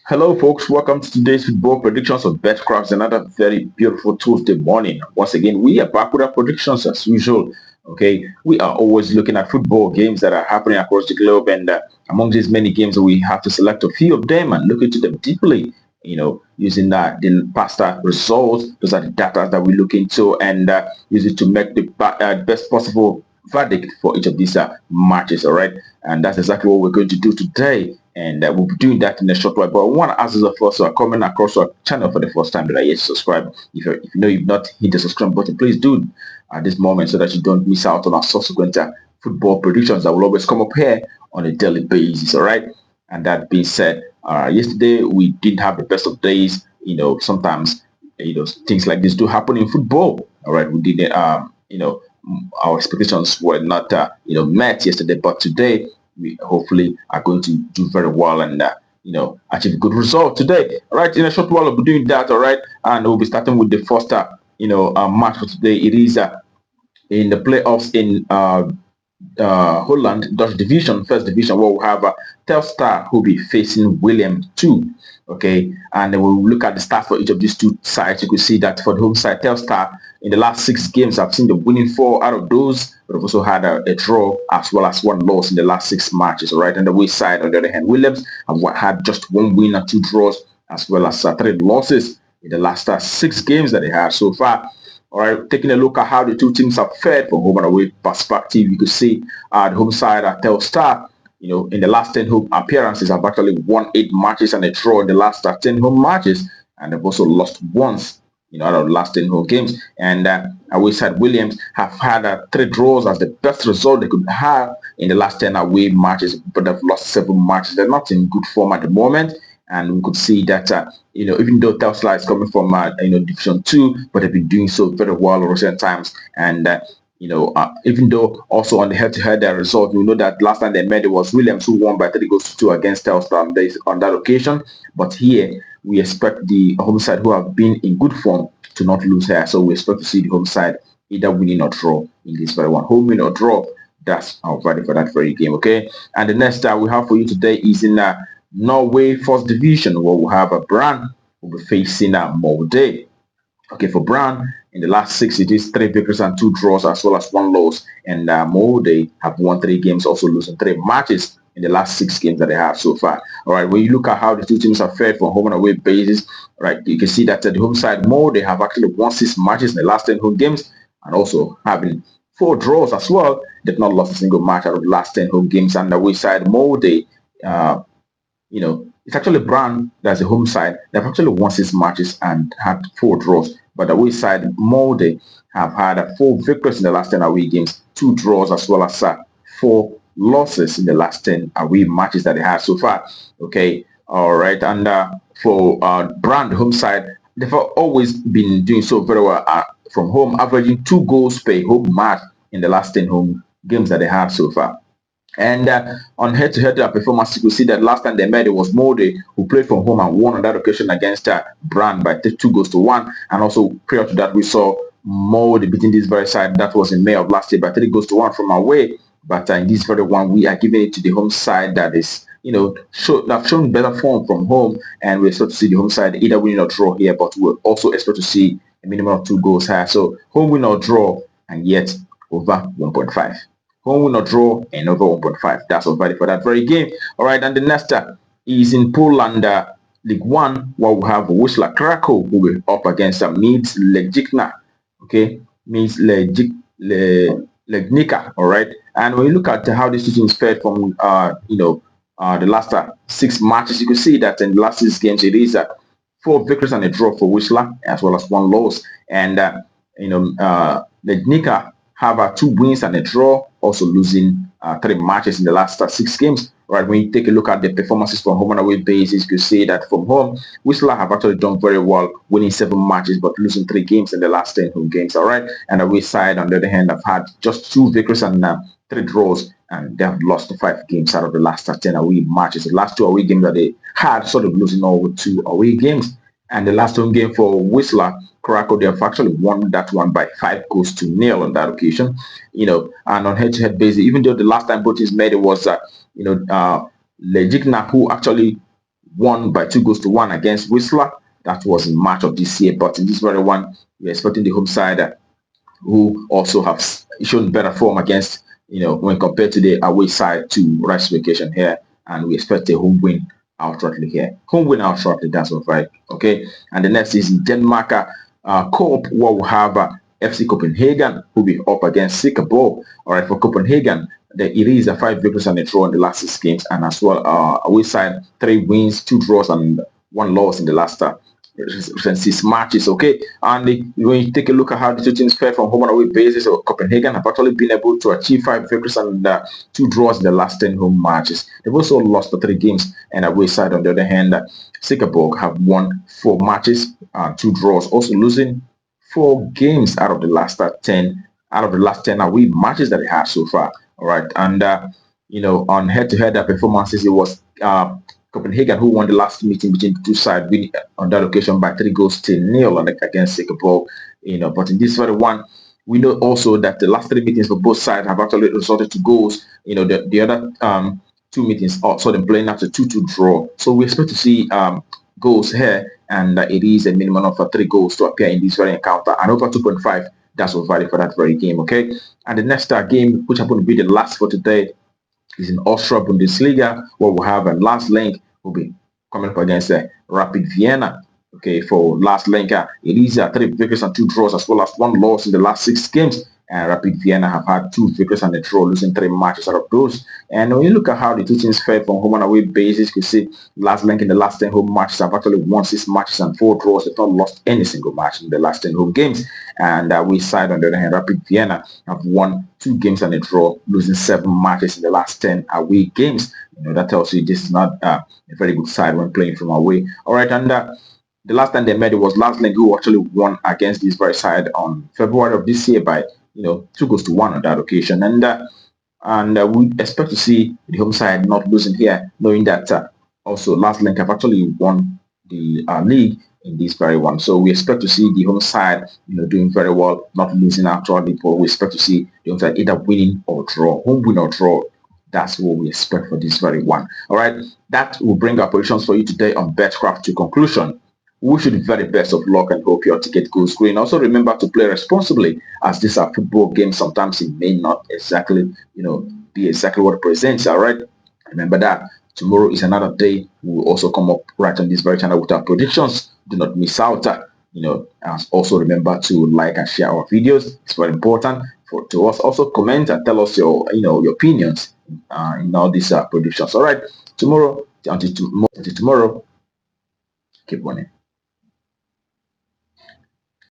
Hello, folks. Welcome to today's football predictions of Betcrafts. Another very beautiful Tuesday morning. Once again, we are back with our predictions as usual. Okay, we are always looking at football games that are happening across the globe, and among these many games, we have to select a few of them and look into them deeply. Using the past results, those are the data that we look into, and use it to make the best possible verdict for each of these matches. All right, and that's exactly what we're going to do today. And we'll be doing that in a short while. But I want to ask those of us who are coming across our channel for the first time that are yet to subscribe. If you know you've not hit the subscribe button, please do at this moment so that you don't miss out on our subsequent football predictions that will always come up here on a daily basis. All right. And that being said, yesterday we didn't have the best of days. Sometimes things like this do happen in football. All right, we didn't. Our expectations were not met yesterday, but today we hopefully are going to do very well and achieve a good result today. All right, in a short while we'll be doing that. All right, and we'll be starting with the first match for today. It is in the playoffs in Holland, Dutch division, first division, where we have Telstar who will be facing William 2. Okay, and then we'll look at the stats for each of these two sides. You can see that for the home side, Telstar in the last 6 games, I've seen the winning 4 out of those, but I've also had a draw as well as 1 loss in the last 6 matches. All right, and the way side, on the other hand, Williams have had just 1 win and 2 draws, as well as 3 losses in the last 6 games that they have so far. All right, taking a look at how the two teams have fared from home and away perspective, you could see the home side at Telstar, in the last 10 home appearances, have actually won 8 matches and a draw in the last 10 home matches, and they've also lost once, out of the last 10 home games. And away side Williams have had 3 draws as the best result they could have in the last 10 away matches, but they've lost 7 matches. They're not in good form at the moment. And we could see that, even though Tesla is coming from, Division 2, but they've been doing so very well in recent times. And, even though also on the head-to-head result, we know that last time they met, it was Williams who won by 3 goals to 2 against Telstar on that occasion. But here, we expect the home side who have been in good form to not lose here. So we expect to see the home side either winning or draw in this very one. Home win or draw, that's our verdict for that very game, okay? And the next we have for you today is in Norway First Division, where we have a Brann will be facing Molde. Okay, for Brann, in the last 6, it is 3 victories and 2 draws, as well as 1 loss. And Molde have won 3 games, also losing 3 matches in the last 6 games that they have so far. All right, when you look at how the two teams have fared from home and away basis, right, you can see that the home side Molde have actually won 6 matches in the last 10 home games, and also having 4 draws as well. They've not lost a single match out of the last 10 home games. And the away side Molde, it's actually Brann that's the home side. They've actually won 6 matches and had 4 draws. But the away side, Molde, have had 4 victories in the last 10 away games, 2 draws, as well as 4 losses in the last 10 away matches that they had so far. Okay, all right. And for Brann, the home side, they've always been doing so very well from home, averaging 2 goals per home match in the last 10 home games that they had so far. And on head-to-head performance, you could see that last time they met, it was Molde who played from home and won on that occasion against Brann by 2 goals to 1. And also prior to that, we saw Molde beating this very side. That was in May of last year by 3 goals to 1 from away. But in this very one, we are giving it to the home side that is, have shown better form from home. And we expect to see the home side either winning or draw here. But we'll also expect to see a minimum of 2 goals here. So home win or draw, and yet over 1.5. Home win or draw and over 1.5. That's all valid for that very game. All right, and the next is in Poland League One, where we have Wisla Krakow who will up against Miedź Legnica. Okay, Miedź Legnica. All right, and when you look at how this team is fared from the last 6 matches, you can see that in the last 6 games it is 4 victories and a draw for Wisla, as well as 1 loss. And Legnica have 2 wins and a draw, also losing 3 matches in the last 6 games. Right, when you take a look at the performances from home and away basis, you can see that from home, Whistler have actually done very well, winning 7 matches but losing 3 games in the last 10 home games. All right, and away side, on the other hand, have had just 2 victories and 3 draws, and they have lost 5 games out of the last 10 away matches. The last 2 away games that they had, sort of losing all with 2 away games. And the last home game for Whistler, Krakow, they have actually won that one by 5 goals to 0 on that occasion. And on head-to-head basis, even though the last time both teams met, it was Legicna who actually won by 2 goals to 1 against Whistler. That was in March of this year, but in this very one, we're expecting the home side who also have shown better form against, when compared to the away side to Rice Vacation here, and we expect a home win outrightly here. Home win outrightly, that's all right. Okay, and the next is in Denmark Cup, where we have FC Copenhagen who will be up against Statistical. All right, for Copenhagen, it is a 5 victories and a draw in the last 6 games, and as well away side 3 wins, 2 draws, and 1 loss in the last 6 matches. Okay, and when you take a look at how the two teams fare from home and away basis, Copenhagen have actually been able to achieve 5 victories and 2 draws in the last 10 home matches. They've also lost the 3 games, and away side on the other hand, Sikkerborg have won 4 matches, 2 draws, also losing 4 games out of the last 10 away matches that they had so far. All right, and on head-to-head performances, it was Copenhagen who won the last meeting between the two sides, winning on that occasion by 3 goals to 0 against Sikkerborg. But in this very one, we know also that the last 3 meetings for both sides have actually resulted to goals. The other 2 meetings saw them playing after 2-2 draw. So we expect to see goals here, and it is a minimum of 3 goals to appear in this very encounter, and over 2.5. That's what value for that very game. Okay, and the next game, which happened to be the last for today, is in Austria Bundesliga, where we have a last link will be coming up against Rapid Vienna. Okay, for last link, it is 3 victories and 2 draws, as well as 1 loss in the last 6 games. And Rapid Vienna have had 2 victories and a draw, losing 3 matches out of those. And when you look at how the two teams fared from home and away basis, you see last link in the last 10 home matches have actually won 6 matches and 4 draws. They've not lost any single match in the last 10 home games. And we side on the other hand, Rapid Vienna have won 2 games and a draw, losing 7 matches in the last 10 away games. That tells you this is not a very good side when playing from away. All right, and the last time they met, it was last link who actually won against this very side on February of this year by 2-1 on that occasion, and we expect to see the home side not losing here, knowing that also last link have actually won the league in this very one. So we expect to see the home side doing very well, not losing actually, but we expect to see the home side either winning or draw, home win or draw. That's what we expect for this very one. All right, that will bring our predictions for you today on Betcraft to conclusion. We wish you the very best of luck and hope your ticket goes green. Also remember to play responsibly, as these are football games. Sometimes it may not exactly, be exactly what it presents. All right. Remember that tomorrow is another day. We will also come up right on this very channel with our predictions. Do not miss out. And also remember to like and share our videos. It's very important to us. Also comment and tell us your, your opinions in all these predictions. All right. Until tomorrow, keep winning.